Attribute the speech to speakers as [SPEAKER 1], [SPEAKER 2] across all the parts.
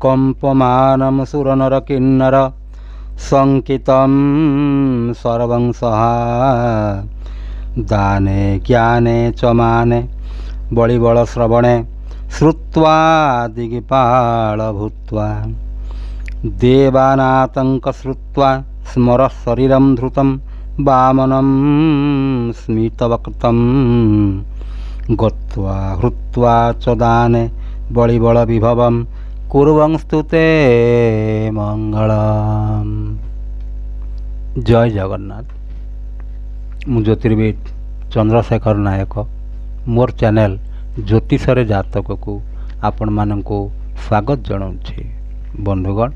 [SPEAKER 1] कम्पमानं सुरनरकिन्नर संकितं सर्वं सहा दाने ज्ञाने च माने बलिबल श्रवणे श्रुत्वा दिगिपाल भूत्वा देवानातंक श्रुत्वा स्मर शरीरं धृतं वामनं स्मितवक्तं गत्वा हृत्वा च दाने बलिबल विभवं कुर्वंस्तु ते मंगलम। जय जगन्नाथ। मु ज्योतिर्विद चंद्रशेखर नायक मोर चैनल ज्योतिषर जातक को आपण मानंको स्वागत जनाऊँगी। बंधुगण,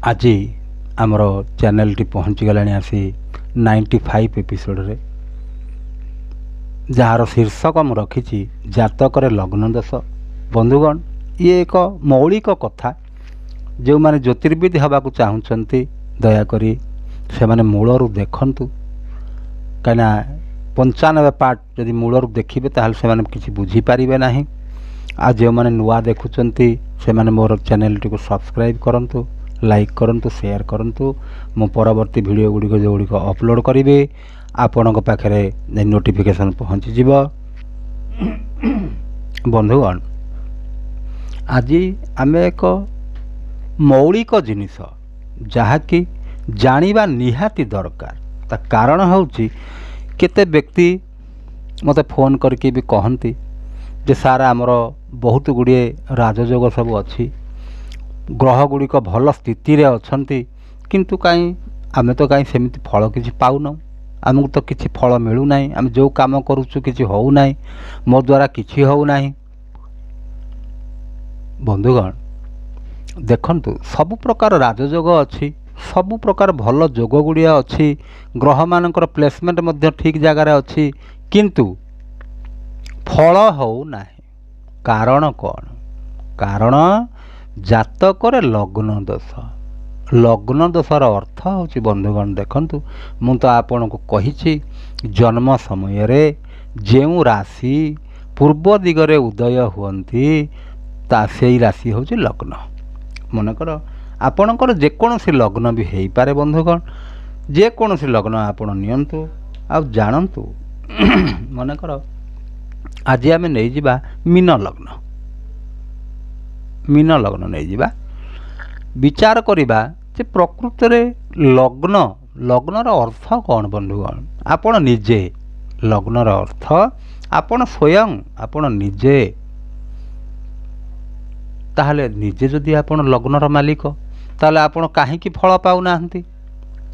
[SPEAKER 1] आज आमर चैनल टी पहुँची गलानी आसी 95 एपिसोड रे, जार शीर्षक मु रखी जातक लग्न दोष। बंधुगण, ये एक मौलिक कथा। जो माने ज्योतिर्विद हवाकू चाहूँगी दयाकोरी से माने मूलरू देखंतु, कहीं 95 पार्ट जदि मूलरू देखिबे ताहले से माने किछि बुझी पारिबे नाही। आ जो माने नुआ देखुचंती से माने मोर चैनल टी को सब्सक्राइब करंतु, लाइक करंतु, शेयर करंतु। मो परवर्ती वीडियो गुड़िक जो गुड़िक अपलोड करिवे आपण पाखे नोटिफिकेशन पहुँची जीव। बंधुगण, आज आम एक मौलिक जिनिस जहाँकि जानिबा निहाती दरकार। ता कारण होउची केते व्यक्ति मते फोन करके भी कहती जे सारा आमर बहुत गुड़िए राजयोग सब अच्छी, ग्रह गुड़िक भल स्थिति रे अछंती, किंतु कहीं आमे तो कहीं सेमिति फल किछि पाउना, आमको तो किसी फल मिलू ना, आम जो काम करुचु किसी हो ना, मो द्वारा किसी हो ना। बंधुगण देखंतु, सबु प्रकार राजयोग अच्छी, सबु प्रकार भल जोग गुड़िया अच्छी, ग्रह मानकर प्लेसमेंट मध्य ठीक जगार अच्छी, किंतु फल हो ना। कारण कौन? कारण जातक लग्न दोष। लग्न दोषर अर्थ होची बंधुगण देखंतु, मु तो आपन को कहिछि जन्म समय रे जेउ राशि पूर्व दिगरे उदय हुअंती ता सेई राशि होची लग्न। मनकर आपणकर जेकोसी लग्न भी हेई पारे बंधुगण, जेकोसी लग्न आपण नियंतु आ जानंतु। मनकर आज आमे नै जिबा मीन लग्न। मीन लग्न नै जिबा, विचार करिबा जे प्रकृत रे लग्न, लग्नर अर्थ कौन बंधुगण? आपण निजे लग्नर अर्थ आपण स्वयं आपण निजे। ताहले निजे जदि आपण लग्नर मालिक ताहले आपण काहेकि फल पाउ नाहंती?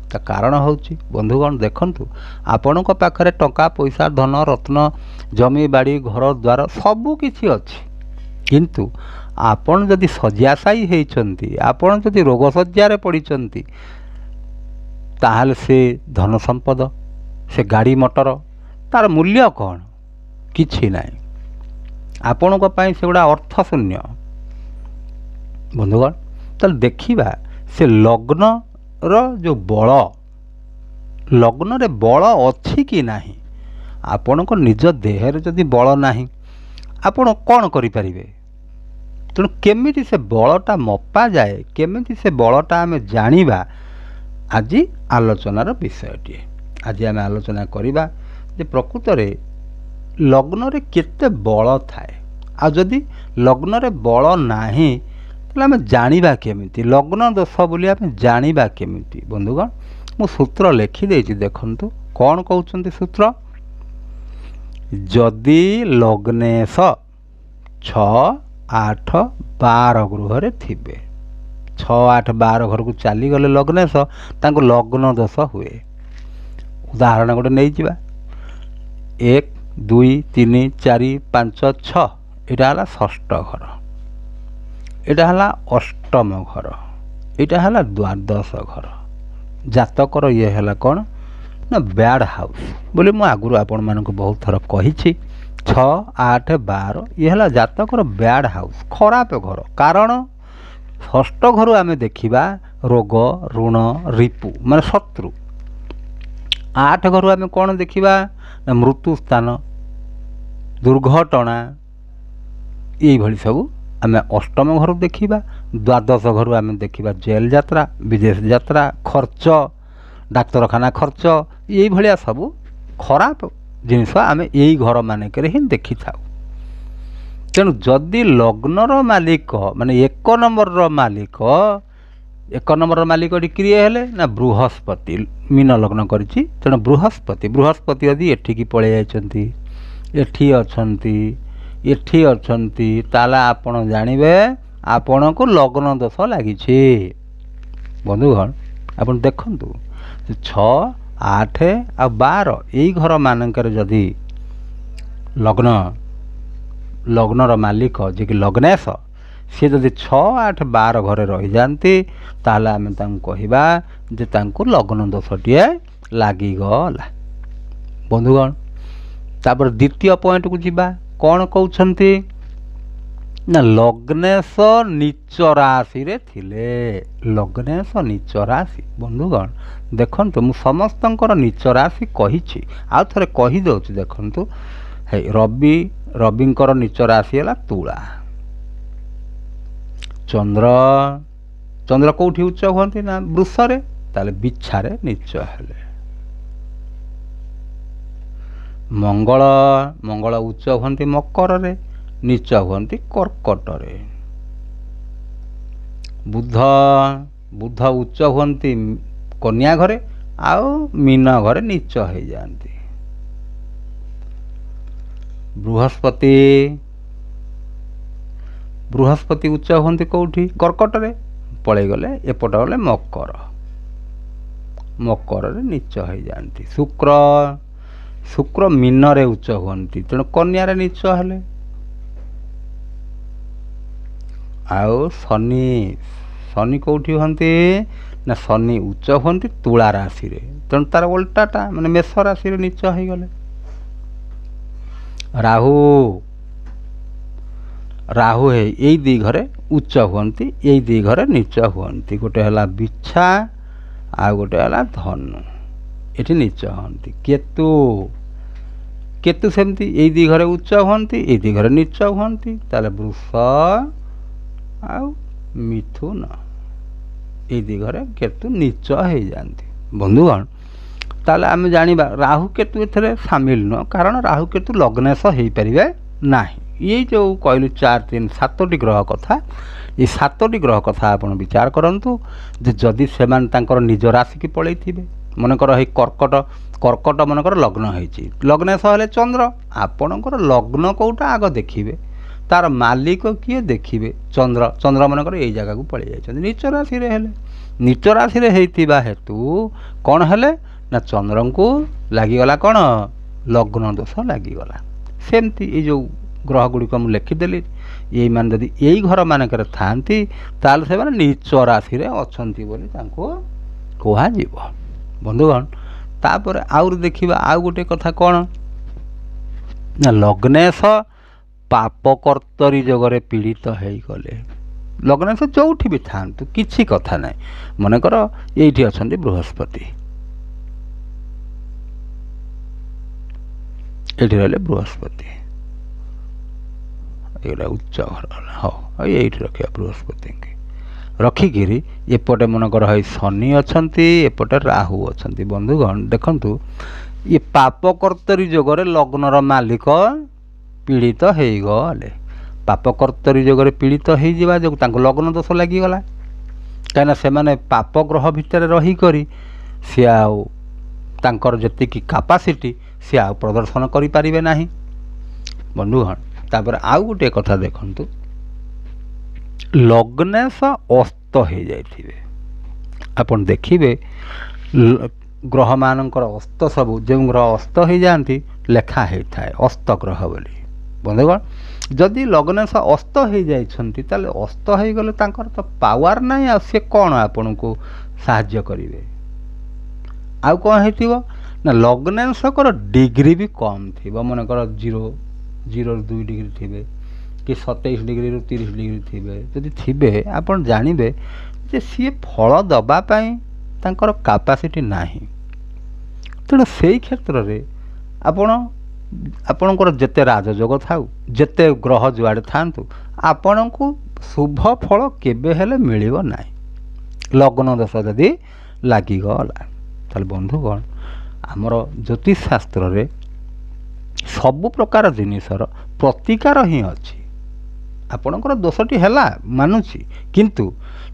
[SPEAKER 1] ता कारण होउची बंधुगण देखंतु, आपणक पाखरे टंका पैसा धन रत्न जमी बाड़ी घर द्वार सबु किछि अछि, किंतु आपण जदि शଯ୍ୟାଶାयୀ होइचंती, आपण जदि रोग शଯ୍ୟାରେ पड़िचंती, ताहले से धन संपद, से गाड़ी मोटर तार मूल्य कौन? किछि नाही। आपण को पाई सेगुड़ा अर्थ शून्य। बंधुगण, तो देखिबा से लग्न रो जो बल, लग्न रे बल अछि कि नाही। आपण को निज देह रे जदि बल नाही, आपण कौन करि परिबे? तेणु केमिति से बलटा मपा जाए, केमिति से बलटा आमे जानिबा, आज आलोचनार विषयटी। आज आमे आलोचना करिबा जे प्रकृत रे लग्न रे केते बल थाए, आ जदि लग्न रे बल नाही ताले आमे जानिबा केमिति, लग्न दोष बोली आमे जानिबा केमिति। बंधुगण, मु सूत्र लिखि देछि देखंतु कोन कहउचंती सूत्र। जदि लग्नेश 6, 8, 12 गृह रे थिबे, 6, 8, 12 घर को चली गले लग्नेश, तांको लग्न दोष हुए। उदाहरण गोटे नहीं जिबा, 1, 2, 3, 4, 5, 6 एटा हला षष्ठ घर, एटा हला अष्टम घर, एटा हला द्वादश घर। जातकर ये हला कौन ना बैड हाउस बोले मु आगुरु आपण मानक बहुत थर कहिछि। 6, 8, 12 ये हला जातकर बैड हाउस, खराब घर। कारण षष्ठ घर आमे देखिबा रोग ऋण रिपु माने शत्रु। 8 घर आमे कौन देखिबा ना मृत्यु स्थान, ଦୁର୍ଘଟଣା ଏଇଭଳି ସବୁ ଆମେ ଅଷ୍ଟମ ଘରୁ ଦେଖିବା। ଦ୍ୱାଦଶ ଘରୁ ଆମେ ଦେଖିବା ଜେଲ୍ ଯାତ୍ରା, ବିଦେଶ ଯାତ୍ରା, ଖର୍ଚ୍ଚ, ଡାକ୍ତରଖାନା ଖର୍ଚ୍ଚ, ଏଇଭଳିଆ ସବୁ ଖରାପ ଜିନିଷ ଆମେ ଏଇ ଘର ମାନଙ୍କରେ ହିଁ ଦେଖିଥାଉ। ତେଣୁ ଯଦି ଲଗ୍ନର ମାଲିକ ମାନେ 1 ନମ୍ବରର ମାଲିକ, 1 ନମ୍ବରର ମାଲିକଟି କିଏ ହେଲେ ନା ବୃହସ୍ପତି। ମୀନ ଲଗ୍ନ କରିଛି, ତେଣୁ ବୃହସ୍ପତି ଯଦି ଏଠିକି ପଳେଇ ଯାଇଛନ୍ତି, ଏଠି ଅଛନ୍ତି, ତାହେଲେ ଆପଣ ଜାଣିବେ ଆପଣଙ୍କୁ ଲଗ୍ନ ଦୋଷ ଲାଗିଛି। ବନ୍ଧୁଗଣ ଆପଣ ଦେଖନ୍ତୁ 6, 8 ଆଉ 12 ଏଇ ଘର ମାନଙ୍କରେ ଯଦି ଲଗ୍ନର ମାଲିକ ଯିଏକି ଲଗ୍ନେଶ ସିଏ ଯଦି 6, 8, 12 ଘରେ ରହିଯାଆନ୍ତି, ତାହେଲେ ଆମେ ତାଙ୍କୁ କହିବା ଯେ ତାଙ୍କୁ ଲଗ୍ନ ଦୋଷଟିଏ ଲାଗିଗଲା। ବନ୍ଧୁଗଣ ତାପରେ ଦ୍ୱିତୀୟ ପଏଣ୍ଟକୁ ଯିବା। କ'ଣ କହୁଛନ୍ତି ନା ଲଗ୍ନେଶ ନୀଚ ରାଶିରେ ଥିଲେ। ଲଗ୍ନେଶ ନୀଚ ରାଶି। ବନ୍ଧୁଗଣ ଦେଖନ୍ତୁ ମୁଁ ସମସ୍ତଙ୍କର ନୀଚ ରାଶି କହିଛି, ଆଉ ଥରେ କହିଦେଉଛି। ଦେଖନ୍ତୁ ରବିଙ୍କର ନୀଚ ରାଶି ହେଲା ତୁଳା। ଚନ୍ଦ୍ର କେଉଁଠି ଉଚ୍ଚ ହୁଅନ୍ତି ନା ବୃଷରେ, ତାହେଲେ ବିଛାରେ ନୀଚ ହେଲେ। ମଙ୍ଗଳ ଉଚ୍ଚ ହୁଅନ୍ତି ମକରରେ, ନୀଚ ହୁଅନ୍ତି କର୍କଟରେ। ବୁଧ ଉଚ୍ଚ ହୁଅନ୍ତି କନ୍ୟା ଘରେ, ଆଉ ମୀନ ଘରେ ନୀଚ ହେଇଯାଆନ୍ତି। ବୃହସ୍ପତି ଉଚ୍ଚ ହୁଅନ୍ତି କେଉଁଠି କର୍କଟରେ, ପଳେଇଗଲେ ଏପଟ ଗଲେ ମକରରେ ନୀଚ ହେଇଯାଆନ୍ତି। ଶୁକ୍ର ମୀନରେ ଉଚ୍ଚ ହୁଅନ୍ତି, ତେଣୁ କନ୍ୟାରେ ନୀଚ ହେଲେ। ଆଉ ଶନି କେଉଁଠି ହୁଅନ୍ତି ନା ଶନି ଉଚ୍ଚ ହୁଅନ୍ତି ତୁଳା ରାଶିରେ, ତେଣୁ ତାର ଓଲଟାଟା ମାନେ ମେଷ ରାଶିରେ ନୀଚ ହେଇଗଲେ। ରାହୁ ଏଇ 2 ଘରେ ଉଚ୍ଚ ହୁଅନ୍ତି, ଏଇ 2 ଘରେ ନୀଚ ହୁଅନ୍ତି। ଗୋଟେ ହେଲା ବିଛା ଆଉ ଗୋଟେ ହେଲା ଧନୁ, ଏଠି ନୀଚ ହୁଅନ୍ତି। କେତୁ ସେମିତି ଏଇ 2 ଘରେ ଉଚ୍ଚ ହୁଅନ୍ତି, ଏଇ 2 ଘରେ ନୀଚ ହୁଅନ୍ତି। ତାହେଲେ ବୃଷ ଆଉ ମିଥୁନ ଏଇ 2 ଘରେ କେତୁ ନୀଚ ହେଇଯାଆନ୍ତି। ବନ୍ଧୁଗଣ ତାହେଲେ ଆମେ ଜାଣିବା ରାହୁ କେତୁ ଏଥିରେ ସାମିଲ ନୁହଁ, କାରଣ ରାହୁ କେତୁ ଲଗ୍ନେଶ ହେଇପାରିବେ ନାହିଁ। ଏଇ ଯେଉଁ କହିଲୁ 4, 3, 7ଟି ଗ୍ରହ କଥା, এই 7ଟି ଗ୍ରହ କଥା ଆପଣ ବିଚାର କରନ୍ତୁ ଯେ ଯଦି ସେମାନେ ତାଙ୍କର ନିଜ ରାଶିକି ପଳେଇଥିବେ। ମନେକର ଏଇ କର୍କଟ ମନେକର ଲଗ୍ନ ହେଇଛି, ଲଗ୍ନେଶ ହେଲେ ଚନ୍ଦ୍ର। ଆପଣଙ୍କର ଲଗ୍ନ କେଉଁଟା ଆଗ ଦେଖିବେ, ତାର ମାଲିକ କିଏ ଦେଖିବେ। ଚନ୍ଦ୍ର ମନେକର ଏଇ ଜାଗାକୁ ପଳେଇ ଯାଇଛନ୍ତି, ନୀଚ ରାଶିରେ ହେଲେ। ନୀଚ ରାଶିରେ ହେଇଥିବା ହେତୁ କ'ଣ ହେଲେ ନା ଚନ୍ଦ୍ରଙ୍କୁ ଲାଗିଗଲା କ'ଣ ଲଗ୍ନ ଦୋଷ ଲାଗିଗଲା। ସେମିତି ଏଇ ଯେଉଁ ଗ୍ରହ ଗୁଡ଼ିକ ମୁଁ ଲେଖିଦେଲି, ଏଇମାନେ ଯଦି ଏଇ ଘର ମାନଙ୍କରେ ଥାଆନ୍ତି ତାହେଲେ ସେମାନେ ନୀଚ ରାଶିରେ ଅଛନ୍ତି ବୋଲି ତାଙ୍କୁ କୁହାଯିବ। ବନ୍ଧୁଗଣ ତାପରେ ଆହୁରି ଦେଖିବା ଆଉ ଗୋଟେ କଥା କ'ଣ ନା ଲଗ୍ନେଶ ପାପ କର୍ତ୍ତରୀ ଯୋଗରେ ପୀଡ଼ିତ ହେଇଗଲେ। ଲଗ୍ନେଶ ଯେଉଁଠି ବି ଥାଆନ୍ତୁ କିଛି କଥା ନାହିଁ। ମନେକର ଏଇଠି ଅଛନ୍ତି ବୃହସ୍ପତି, ଏଇଠି ରହିଲେ ବୃହସ୍ପତି, ଏଇଟା ଉଚ୍ଚ ଘର ହେଲା। ହଉ ଏଇଠି ରଖିବା ବୃହସ୍ପତିକି ରଖିକିରି ଏପଟେ ମନେକର ହେଇ ଶନି ଅଛନ୍ତି, ଏପଟେ ରାହୁ ଅଛନ୍ତି। ବନ୍ଧୁଗଣ ଦେଖନ୍ତୁ ଇଏ ପାପ କର୍ତ୍ତରୀ ଯୋଗରେ ଲଗ୍ନର ମାଲିକ ପୀଡ଼ିତ ହେଇଗଲେ। ପାପ କର୍ତ୍ତରୀ ଯୋଗରେ ପୀଡ଼ିତ ହେଇଯିବା ଯୋଗୁଁ ତାଙ୍କୁ ଲଗ୍ନ ଦୋଷ ଲାଗିଗଲା। କାହିଁକିନା ସେମାନେ ପାପ ଗ୍ରହ ଭିତରେ ରହିକରି ସିଏ ଆଉ ତାଙ୍କର ଯେତିକି କାପାସିଟି ସିଏ ଆଉ ପ୍ରଦର୍ଶନ କରିପାରିବେ ନାହିଁ। ବନ୍ଧୁଗଣ ତାପରେ ଆଉ ଗୋଟିଏ କଥା ଦେଖନ୍ତୁ, ଲଗ୍ନେଶ ଅସ୍ତ ହେଇଯାଇଥିବେ। ଆପଣ ଦେଖିବେ ଗ୍ରହମାନଙ୍କର ଅସ୍ତ ସବୁ ଯେଉଁ ଗ୍ରହ ଅସ୍ତ ହେଇଯାଆନ୍ତି ଲେଖା ହେଇଥାଏ ଅସ୍ତ ଗ୍ରହ ବୋଲି। ବନ୍ଧୁଗଣ ଯଦି ଲଗ୍ନେଶ ଅସ୍ତ ହେଇଯାଇଛନ୍ତି ତାହେଲେ ଅସ୍ତ ହେଇଗଲେ ତାଙ୍କର ତ ପାୱାର ନାହିଁ, ଆଉ ସିଏ କ'ଣ ଆପଣଙ୍କୁ ସାହାଯ୍ୟ କରିବେ। ଆଉ କ'ଣ ହେଇଥିବ ନା ଲଗ୍ନେଶଙ୍କର ଡିଗ୍ରୀ ବି କମ୍ ଥିବ। ମନେକର 0ରୁ 2 ଡିଗ୍ରୀ ଥିବେ କି 27 ଡିଗ୍ରୀରୁ 30 ଡିଗ୍ରୀ ଥିବେ। ଯଦି ଥିବେ ଆପଣ ଜାଣିବେ ଯେ ସିଏ ଫଳ ଦେବା ପାଇଁ ତାଙ୍କର କାପାସିଟି ନାହିଁ। ତେଣୁ ସେଇ କ୍ଷେତ୍ରରେ ଆପଣ ଆପଣଙ୍କର ଯେତେ ରାଜଯୋଗ ଥାଉ, ଯେତେ ଗ୍ରହ ଯୁଆଡ଼େ ଥାଆନ୍ତୁ, ଆପଣଙ୍କୁ ଶୁଭ ଫଳ କେବେ ହେଲେ ମିଳିବ ନାହିଁ ଲଗ୍ନ ଦୋଷ ଯଦି ଲାଗିଗଲା। ତାହେଲେ ବନ୍ଧୁଗଣ, ଆମର ଜ୍ୟୋତିଷ ଶାସ୍ତ୍ରରେ ସବୁ ପ୍ରକାର ଜିନିଷର ପ୍ରତିକାର ହିଁ ଅଛି। ଆପଣଙ୍କର ଦୋଷଟି ହେଲା ମାନୁଛି, କିନ୍ତୁ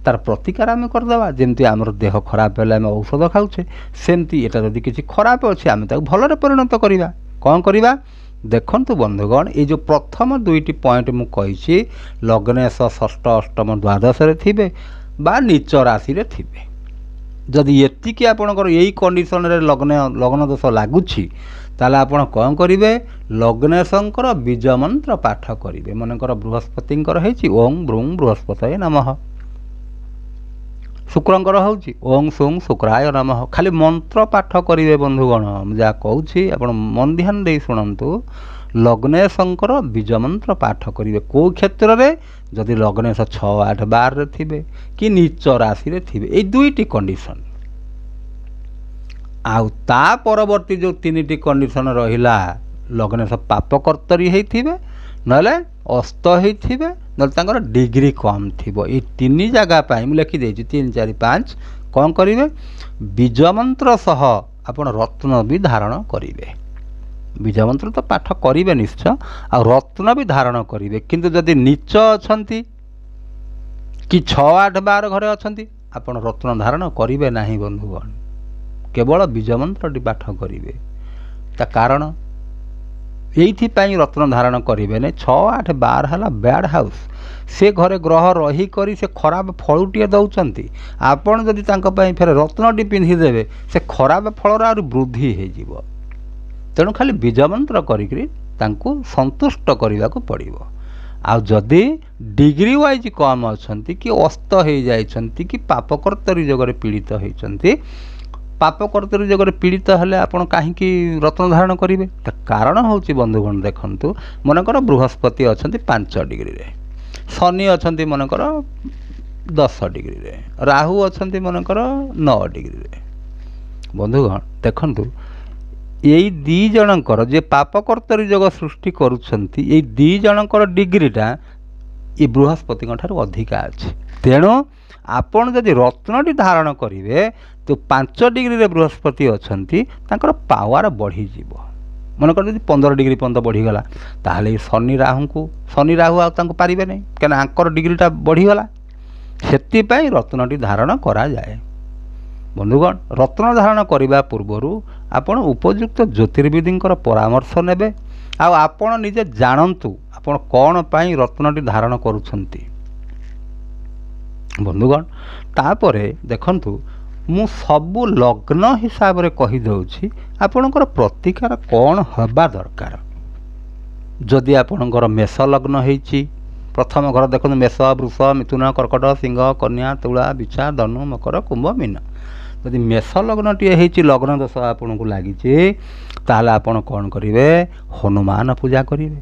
[SPEAKER 1] ତାର ପ୍ରତିକାର ଆମେ କରିଦେବା। ଯେମିତି ଆମର ଦେହ ଖରାପ ହେଲେ ଆମେ ଔଷଧ ଖାଉଛେ, ସେମିତି ଏଟା ଯଦି କିଛି ଖରାପ ଅଛି ଆମେ ତାକୁ ଭଲରେ ପରିଣତ କରିବା। କ'ଣ କରିବା? ଦେଖନ୍ତୁ ବନ୍ଧୁଗଣ, ଏଇ ଯେଉଁ ପ୍ରଥମ ଦୁଇଟି ପଏଣ୍ଟ ମୁଁ କହିଛି, ଲଗ୍ନେଶ ଷଷ୍ଠ ଅଷ୍ଟମ ଦ୍ୱାଦଶରେ ଥିବେ ବା ନିଚ ରାଶିରେ ଥିବେ, ଯଦି ଏତିକି ଆପଣଙ୍କର ଏଇ କଣ୍ଡିସନରେ ଲଗ୍ନ ଦୋଷ ଲାଗୁଛି, ତାହେଲେ ଆପଣ କ'ଣ କରିବେ? ଲଗ୍ନେଶଙ୍କର ବୀଜ ମନ୍ତ୍ର ପାଠ କରିବେ। ମନେକର ବୃହସ୍ପତିଙ୍କର ହେଇଛି ଓಂ ବ୍ରୁଂ ବୃହସ୍ପତୟେ ନମଃ, ଶୁକ୍ରଙ୍କର ହେଉଛି ଓଂ ସୁଂ ଶୁକ୍ରାୟ ନମଃ। ଖାଲି ମନ୍ତ୍ର ପାଠ କରିବେ ବନ୍ଧୁଗଣ। ମୁଁ ଯାହା କହୁଛି ଆପଣ ମନ ଧ୍ୟାନ ଦେଇ ଶୁଣନ୍ତୁ। ଲଗ୍ନେଶଙ୍କର ବୀଜ ମନ୍ତ୍ର ପାଠ କରିବେ। କେଉଁ କ୍ଷେତ୍ରରେ? ଯଦି ଲଗ୍ନେଶ 6, 8, 12ରେ ଥିବେ କି ନିଚ ରାଶିରେ ଥିବେ, ଏଇ ଦୁଇଟି କଣ୍ଡିସନ୍। ଆଉ ତା ପରବର୍ତ୍ତୀ ଯେଉଁ ତିନିଟି କଣ୍ଡିସନ୍ ରହିଲା, ଲଗ୍ନେଶ ପାପକର୍ତ୍ତରୀ ହେଇଥିବେ, ନହେଲେ ଅସ୍ତ ହେଇଥିବେ, ନହେଲେ ତାଙ୍କର ଡିଗ୍ରୀ କମ୍ ଥିବ। ଏଇ ତିନି ଜାଗା ପାଇଁ ମୁଁ ଲେଖିଦେଇଛି 3, 4, 5। କ'ଣ କରିବେ? ବୀଜ ମନ୍ତ୍ର ସହ ଆପଣ ରତ୍ନ ବି ଧାରଣ କରିବେ। ବୀଜ ମନ୍ତ୍ର ତ ପାଠ କରିବେ ନିଶ୍ଚୟ, ଆଉ ରତ୍ନ ବି ଧାରଣ କରିବେ। କିନ୍ତୁ ଯଦି ନିଚ ଅଛନ୍ତି କି 6, 8, 12 ଘରେ ଅଛନ୍ତି, ଆପଣ ରତ୍ନ ଧାରଣ କରିବେ ନାହିଁ ବନ୍ଧୁଗଣ। କେବଳ ବୀଜ ମନ୍ତ୍ରଟି ପାଠ କରିବେ। ତା କାରଣ ଏଇଥିପାଇଁ ରତ୍ନ ଧାରଣ କରିବେନି, 6, 8, 12 ହେଲା ବ୍ୟାଡ଼୍ ହାଉସ୍। ସେ ଘରେ ଗ୍ରହ ରହିକରି ସେ ଖରାପ ଫଳଟିଏ ଦେଉଛନ୍ତି। ଆପଣ ଯଦି ତାଙ୍କ ପାଇଁ ଫେରେ ରତ୍ନଟି ପିନ୍ଧିଦେବେ, ସେ ଖରାପ ଫଳର ଆହୁରି ବୃଦ୍ଧି ହେଇଯିବ। ତେଣୁ ଖାଲି ବୀଜ ମନ୍ତ୍ର କରିକି ତାଙ୍କୁ ସନ୍ତୁଷ୍ଟ କରିବାକୁ ପଡ଼ିବ। ଆଉ ଯଦି ଡିଗ୍ରୀ ୱାଇଜ୍ କମ୍ ଅଛନ୍ତି, କି ଅସ୍ତ ହେଇଯାଇଛନ୍ତି, କି ପାପକର୍ତ୍ତରୀ ଯୋଗରେ ପୀଡ଼ିତ ହେଇଛନ୍ତି, ପାପକର୍ତ୍ତରୀ ଯୋଗରେ ପୀଡ଼ିତ ହେଲେ ଆପଣ କାହିଁକି ରତ୍ନ ଧାରଣ କରିବେ? ତା କାରଣ ହେଉଛି ବନ୍ଧୁଗଣ, ଦେଖନ୍ତୁ, ମନେକର ବୃହସ୍ପତି ଅଛନ୍ତି 5 ଡିଗ୍ରୀରେ, ଶନି ଅଛନ୍ତି ମନେକର 10 ଡିଗ୍ରୀରେ, ରାହୁ ଅଛନ୍ତି ମନେକର 9 ଡିଗ୍ରୀରେ। ବନ୍ଧୁଗଣ ଦେଖନ୍ତୁ, ଏଇ ଦୁଇ ଜଣଙ୍କର ଯେ ପାପକର୍ତ୍ତରୀ ଯୋଗ ସୃଷ୍ଟି କରୁଛନ୍ତି, ଏଇ ଦୁଇ ଜଣଙ୍କର ଡିଗ୍ରୀଟା ଏ ବୃହସ୍ପତିଙ୍କ ଠାରୁ ଅଧିକା ଅଛି। ତେଣୁ ଆପଣ ଯଦି ରତ୍ନଟି ଧାରଣ କରିବେ, ତ 5 ଡିଗ୍ରୀରେ ବୃହସ୍ପତି ଅଛନ୍ତି, ତାଙ୍କର ପାୱାର ବଢ଼ିଯିବ। ମନେକର ଯଦି 15 ଡିଗ୍ରୀ ପର୍ଯ୍ୟନ୍ତ ବଢ଼ିଗଲା, ତାହେଲେ ଶନି ରାହୁ ଆଉ ତାଙ୍କୁ ପାରିବେ ନାହିଁ, କାହିଁକିନା ଆଙ୍କର ଡିଗ୍ରୀଟା ବଢ଼ିଗଲା। ସେଥିପାଇଁ ରତ୍ନଟି ଧାରଣ କରାଯାଏ। ବନ୍ଧୁଗଣ, ରତ୍ନ ଧାରଣ କରିବା ପୂର୍ବରୁ ଆପଣ ଉପଯୁକ୍ତ ଜ୍ୟୋତିର୍ବିଦଙ୍କର ପରାମର୍ଶ ନେବେ। ଆଉ ଆପଣ ନିଜେ ଜାଣନ୍ତୁ ଆପଣ କ'ଣ ପାଇଁ ରତ୍ନଟି ଧାରଣ କରୁଛନ୍ତି। ବନ୍ଧୁଗଣ, ତାପରେ ଦେଖନ୍ତୁ, ମୁଁ ସବୁ ଲଗ୍ନ ହିସାବରେ କହିଦେଉଛି ଆପଣଙ୍କର ପ୍ରତିକାର କ'ଣ ହେବା ଦରକାର। ଯଦି ଆପଣଙ୍କର ମେଷ ଲଗ୍ନ ହେଇଛି, ପ୍ରଥମ ଘର ଦେଖନ୍ତୁ, ମେଷ, ବୃଷ, ମିଥୁନ, କର୍କଟ, ସିଂହ, କନ୍ୟା, ତୁଳା, ବିଛା, ଧନୁ, ମକର, କୁମ୍ଭ, ମୀନ। ଯଦି ମେଷ ଲଗ୍ନଟିଏ ହେଇଛି, ଲଗ୍ନ ଦୋଷ ଆପଣଙ୍କୁ ଲାଗିଛି, ତାହେଲେ ଆପଣ କ'ଣ କରିବେ? ହନୁମାନ ପୂଜା କରିବେ,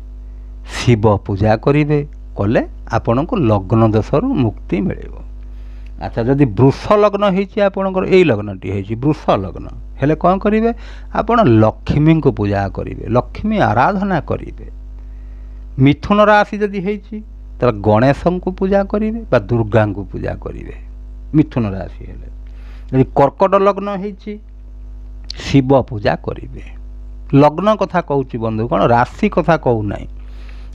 [SPEAKER 1] ଶିବ ପୂଜା କରିବେ। କଲେ ଆପଣଙ୍କୁ ଲଗ୍ନ ଦୋଷରୁ ମୁକ୍ତି ମିଳିବ। ଆଚ୍ଛା, ଯଦି ବୃଷ ଲଗ୍ନ ହେଇଛି, ଆପଣଙ୍କର ଏଇ ଲଗ୍ନଟି ହେଇଛି ବୃଷ ଲଗ୍ନ ହେଲେ କ'ଣ କରିବେ? ଆପଣ ଲକ୍ଷ୍ମୀଙ୍କୁ ପୂଜା କରିବେ, ଲକ୍ଷ୍ମୀ ଆରାଧନା କରିବେ। ମିଥୁନ ରାଶି ଯଦି ହେଇଛି, ତାହେଲେ ଗଣେଶଙ୍କୁ ପୂଜା କରିବେ ବା ଦୁର୍ଗାଙ୍କୁ ପୂଜା କରିବେ, ମିଥୁନ ରାଶି ହେଲେ। ଯଦି କର୍କଟ ଲଗ୍ନ ହେଇଛି, ଶିବ ପୂଜା କରିବେ। ଲଗ୍ନ କଥା କହୁଛି ବନ୍ଧୁଗଣ, ରାଶି କଥା କହୁନାହିଁ।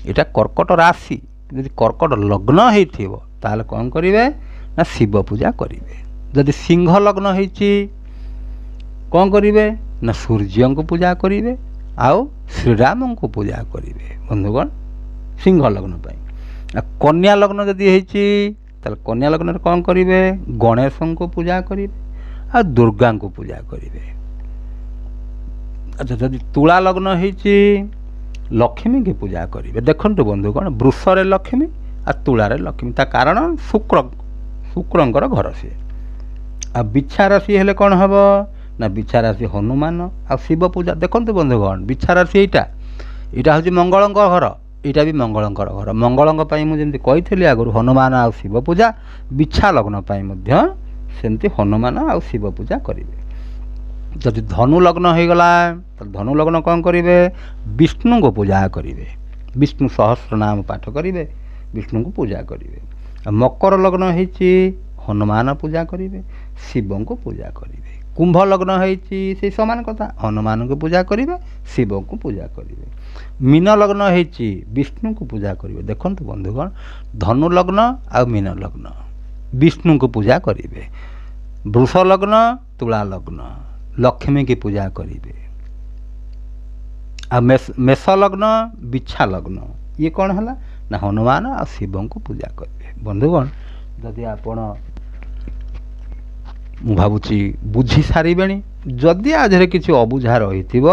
[SPEAKER 1] ଏଇଟା କର୍କଟ ରାଶି। ଯଦି କର୍କଟ ଲଗ୍ନ ହେଇଥିବ, ତାହେଲେ କ'ଣ କରିବେ? ନା ଶିବ ପୂଜା କରିବେ। ଯଦି ସିଂହ ଲଗ୍ନ ହେଇଛି, କ'ଣ କରିବେ? ନା ସୂର୍ଯ୍ୟଙ୍କୁ ପୂଜା କରିବେ ଆଉ ଶ୍ରୀରାମଙ୍କୁ ପୂଜା କରିବେ। ବନ୍ଧୁଗଣ, ସିଂହ ଲଗ୍ନ ପାଇଁ। ଆଉ କନ୍ୟା ଲଗ୍ନ ଯଦି ହେଇଛି, ତାହେଲେ କନ୍ୟା ଲଗ୍ନରେ କ'ଣ କରିବେ? ଗଣେଶଙ୍କୁ ପୂଜା କରିବେ ଆଉ ଦୁର୍ଗାଙ୍କୁ ପୂଜା କରିବେ। ଆଚ୍ଛା, ଯଦି ତୁଳା ଲଗ୍ନ ହେଇଛି, ଲକ୍ଷ୍ମୀକି ପୂଜା କରିବେ। ଦେଖନ୍ତୁ ବନ୍ଧୁଗଣ, ବୃଷରେ ଲକ୍ଷ୍ମୀ ଆଉ ତୁଳାରେ ଲକ୍ଷ୍ମୀ। ତା କାରଣ ଶୁକ୍ରଙ୍କର ଘର ସିଏ। ଆଉ ବିଛା ରାଶି ହେଲେ କ'ଣ ହେବ? ନା ବିଛା ରାଶି ହନୁମାନ ଆଉ ଶିବ ପୂଜା। ଦେଖନ୍ତୁ ବନ୍ଧୁଗଣ, ବିଛା ରାଶି ଏଇଟା ହେଉଛି ମଙ୍ଗଳଙ୍କ ଘର, ଏଇଟା ବି ମଙ୍ଗଳଙ୍କର ଘର। ମଙ୍ଗଳଙ୍କ ପାଇଁ ମୁଁ ଯେମିତି କହିଥିଲି ଆଗରୁ ହନୁମାନ ଆଉ ଶିବ ପୂଜା, ବିଛା ଲଗ୍ନ ପାଇଁ ମଧ୍ୟ ସେମିତି ହନୁମାନ ଆଉ ଶିବ ପୂଜା କରିବେ। ଯଦି ଧନୁ ଲଗ୍ନ ହୋଇଗଲା ତାହେଲେ ଧନୁ ଲଗ୍ନ କ'ଣ କରିବେ? ବିଷ୍ଣୁଙ୍କୁ ପୂଜା କରିବେ, ବିଷ୍ଣୁ ସହସ୍ର ନାମ ପାଠ କରିବେ, ବିଷ୍ଣୁଙ୍କୁ ପୂଜା କରିବେ। ମକର ଲଗ୍ନ ହେଇଛି ହନୁମାନ ପୂଜା କରିବେ, ଶିବଙ୍କୁ ପୂଜା କରିବେ। କୁମ୍ଭ ଲଗ୍ନ ହେଇଛି ସେଇ ସମାନ କଥା, ହନୁମାନଙ୍କୁ ପୂଜା କରିବେ, ଶିବଙ୍କୁ ପୂଜା କରିବେ। ମୀନ ଲଗ୍ନ ହେଇଛି ବିଷ୍ଣୁଙ୍କୁ ପୂଜା କରିବେ। ଦେଖନ୍ତୁ ବନ୍ଧୁଗଣ, ଧନୁ ଲଗ୍ନ ଆଉ ମୀନ ଲଗ୍ନ ବିଷ୍ଣୁଙ୍କୁ ପୂଜା କରିବେ। ବୃଷ ଲଗ୍ନ ତୁଳା ଲଗ୍ନ ଲକ୍ଷ୍ମୀକି ପୂଜା କରିବେ। ଆଉ ମେଷ ଲଗ୍ନ ବିଛା ଲଗ୍ନ ଇଏ କ'ଣ ହେଲା ନା ହନୁମାନ ଆଉ ଶିବଙ୍କୁ ପୂଜା କରିବେ। ବନ୍ଧୁଗଣ, ଯଦି ଆପଣ ମୁଁ ଭାବୁଛି ବୁଝି ସାରିବେଣି। ଯଦି ଆଧିରେ କିଛି ଅବୁଝା ରହିଥିବ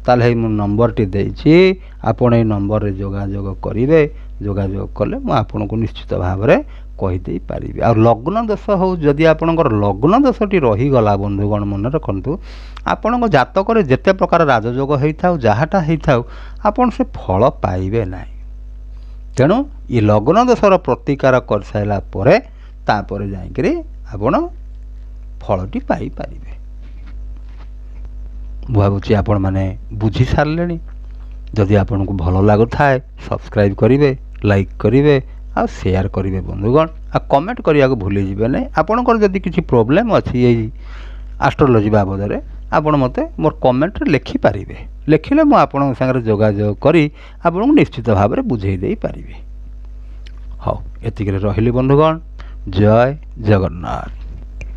[SPEAKER 1] ତାହେଲେ ଏଇ ମୁଁ ନମ୍ବରଟି ଦେଇଛି, ଆପଣ ଏଇ ନମ୍ବରରେ ଯୋଗାଯୋଗ କରିବେ। ଯୋଗାଯୋଗ କଲେ ମୁଁ ଆପଣଙ୍କୁ ନିଶ୍ଚିତ ଭାବରେ କହିଦେଇପାରିବି। ଆଉ ଲଗ୍ନ ଦୋଷ ହେଉ, ଯଦି ଆପଣଙ୍କର ଲଗ୍ନ ଦୋଷଟି ରହିଗଲା ବନ୍ଧୁଗଣ ମନେ ରଖନ୍ତୁ, ଆପଣଙ୍କ ଜାତକରେ ଯେତେ ପ୍ରକାର ରାଜଯୋଗ ହେଇଥାଉ ଯାହାଟା ହେଇଥାଉ ଆପଣ ସେ ଫଳ ପାଇବେ ନାହିଁ। ତେଣୁ ଏ ଲଗ୍ନ ଦୋଷର ପ୍ରତିକାର କରିସାରିଲା ପରେ ତାପରେ ଯାଇକରି ଆପଣ ଫଳଟି ପାଇପାରିବେ। ମୁଁ ଭାବୁଛି ଆପଣମାନେ ବୁଝି ସାରିଲେଣି। ଯଦି ଆପଣଙ୍କୁ ଭଲ ଲାଗୁଥାଏ ସବସ୍କ୍ରାଇବ୍ କରିବେ, ଲାଇକ୍ କରିବେ ଆଉ ସେୟାର କରିବେ ବନ୍ଧୁଗଣ। ଆଉ କମେଣ୍ଟ କରିବାକୁ ଭୁଲିଯିବେ ନାହିଁ। ଆପଣଙ୍କର ଯଦି କିଛି ପ୍ରୋବ୍ଲେମ୍ ଅଛି ଏଇ ଆଷ୍ଟ୍ରୋଲୋଜି ବାବଦରେ ଆପଣ ମୋତେ ମୋର କମେଣ୍ଟରେ ଲେଖିପାରିବେ। ଲେଖିଲେ ମୁଁ ଆପଣଙ୍କ ସାଙ୍ଗରେ ଯୋଗାଯୋଗ କରି ଆପଣଙ୍କୁ ନିଶ୍ଚିତ ଭାବରେ ବୁଝେଇ ଦେଇପାରିବି। ହଉ, ଏତିକିରେ ରହିଲି ବନ୍ଧୁଗଣ। ଜୟ ଜଗନ୍ନାଥ।